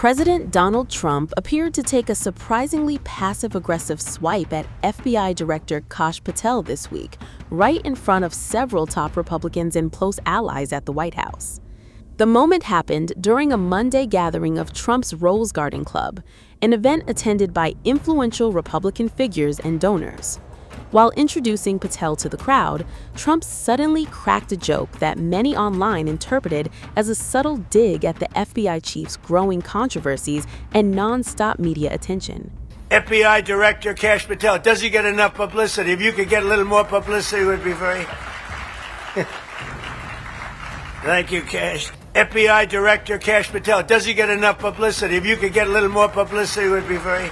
President Donald Trump appeared to take a surprisingly passive-aggressive swipe at FBI Director Kash Patel this week, right in front of several top Republicans and close allies at the White House. The moment happened during a Monday gathering of Trump's Rose Garden Club, an event attended by influential Republican figures and donors. While introducing Patel to the crowd, Trump suddenly cracked a joke that many online interpreted as a subtle dig at the FBI chief's growing controversies and non-stop media attention. FBI Director Kash Patel, does he get enough publicity? If you could get a little more publicity, it would be very... Thank you, Kash. FBI Director Kash Patel, does he get enough publicity? If you could get a little more publicity, it would be very...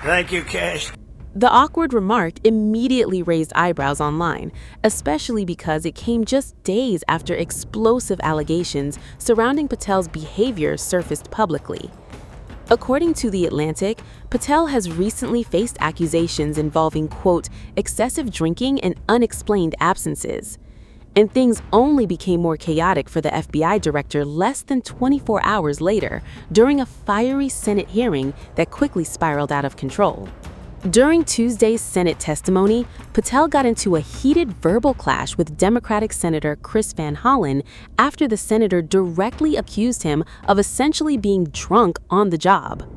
Thank you, Kash. The awkward remark immediately raised eyebrows online, especially because it came just days after explosive allegations surrounding Patel's behavior surfaced publicly. According to The Atlantic, Patel has recently faced accusations involving, quote, excessive drinking and unexplained absences. And things only became more chaotic for the FBI director less than 24 hours later, during a fiery Senate hearing that quickly spiraled out of control. During Tuesday's Senate testimony, Patel got into a heated verbal clash with Democratic Senator Chris Van Hollen after the senator directly accused him of essentially being drunk on the job.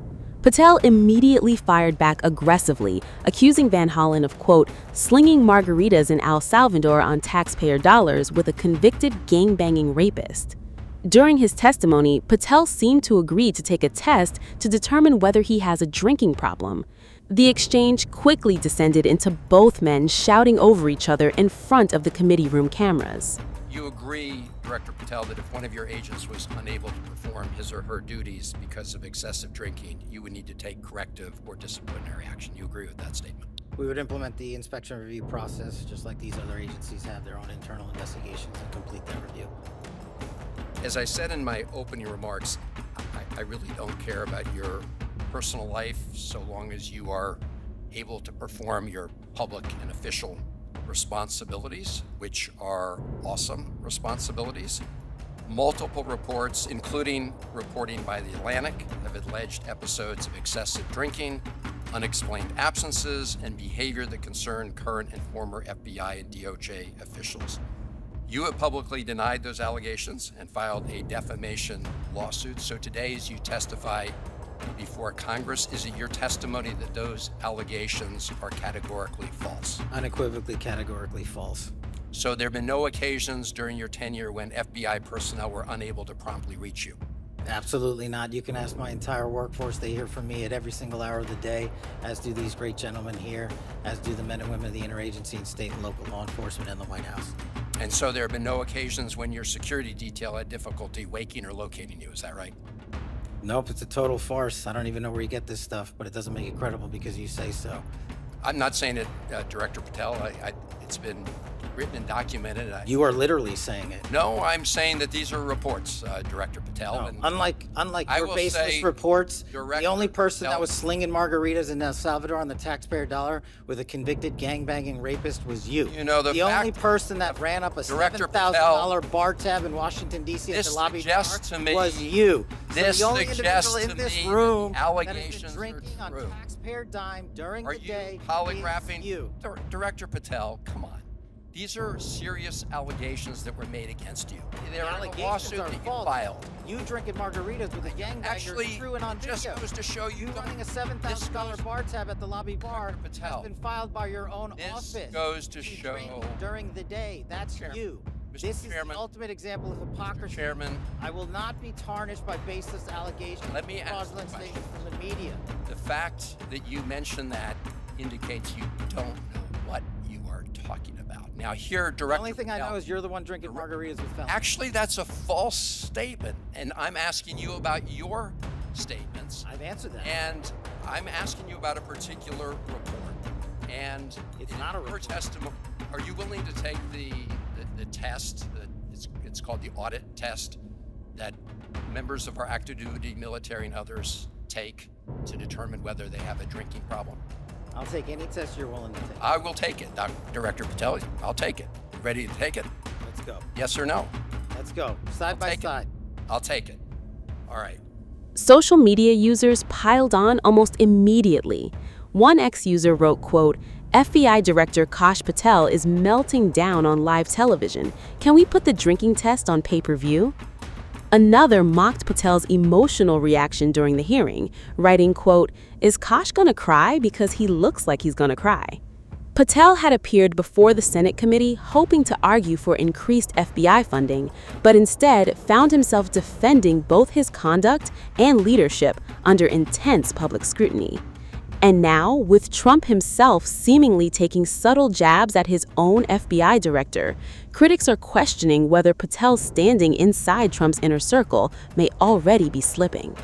Patel immediately fired back aggressively, accusing Van Hollen of, quote, slinging margaritas in El Salvador on taxpayer dollars with a convicted gang-banging rapist. During his testimony, Patel seemed to agree to take a test to determine whether he has a drinking problem. The exchange quickly descended into both men shouting over each other in front of the committee room cameras. You agree, Director Patel, that if one of your agents was unable to perform his or her duties because of excessive drinking, you would need to take corrective or disciplinary action. You agree with that statement? We would implement the inspection review process, just like these other agencies have their own internal investigations and complete that review. As I said in my opening remarks, I really don't care about your personal life so long as you are able to perform your public and official responsibilities, which are awesome responsibilities. Multiple reports, including reporting by The Atlantic, have alleged episodes of excessive drinking, unexplained absences, and behavior that concern current and former FBI and DOJ officials. You have publicly denied those allegations and filed a defamation lawsuit. So today, as you testify before Congress, is it your testimony that those allegations are categorically false? Unequivocally, categorically false. So there have been no occasions during your tenure when FBI personnel were unable to promptly reach you? Absolutely not. You can ask my entire workforce. They hear from me at every single hour of the day, as do these great gentlemen here, as do the men and women of the interagency and state and local law enforcement and the White House. And so there have been no occasions when your security detail had difficulty waking or locating you, is that right? Nope, it's a total farce. I don't even know where you get this stuff, but it doesn't make it credible because you say so. I'm not saying it, Director Patel. It's been written and documented. You are literally saying it. No, I'm saying that these are reports, Director Patel. No, and unlike your baseless reports, the only person that was slinging margaritas in El Salvador on the taxpayer dollar with a convicted gang-banging rapist was you. You know, the only person that ran up a $7,000 bar tab in Washington, D.C. at the lobby bar was you. This so the only suggests individual in to this me room that the allegations that has been drinking are true. on taxpayer dime during the day polygraphing is you. Director Patel, come on. These are serious allegations that were made against you. They're in a lawsuit that you filed. You drinking margaritas with a gangbanger true and on video. Just goes to show you running a $7,000 bar tab at the lobby bar Patel, has been filed by your own office. This goes to show during the day. That's you. This is the ultimate example of hypocrisy. Chairman, I will not be tarnished by baseless allegations. Let me ask fraudulent statements from the media. The fact that you mentioned that indicates you don't know what you are talking about. Now here, Director The only thing I know is you're the one drinking margaritas with felons. Actually, that's a false statement, and I'm asking you about your statements. I've answered that. And I'm asking you about a particular report. And it's not a report. Testimony, are you willing to take the test? It's called the audit test that members of our active duty military and others take to determine whether they have a drinking problem? I'll take any test you're willing to take. I will take it, Director Patel. I'll take it. Ready to take it? Let's go. Yes or no? Let's go. Side by side. I'll take it. All right. Social media users piled on almost immediately. One ex-user wrote, quote, FBI Director Kash Patel is melting down on live television. Can we put the drinking test on pay-per-view? Another mocked Patel's emotional reaction during the hearing, writing, quote, is Kash gonna cry because he looks like he's gonna cry? Patel had appeared before the Senate committee hoping to argue for increased FBI funding, but instead found himself defending both his conduct and leadership under intense public scrutiny. And now, with Trump himself seemingly taking subtle jabs at his own FBI director, critics are questioning whether Patel's standing inside Trump's inner circle may already be slipping.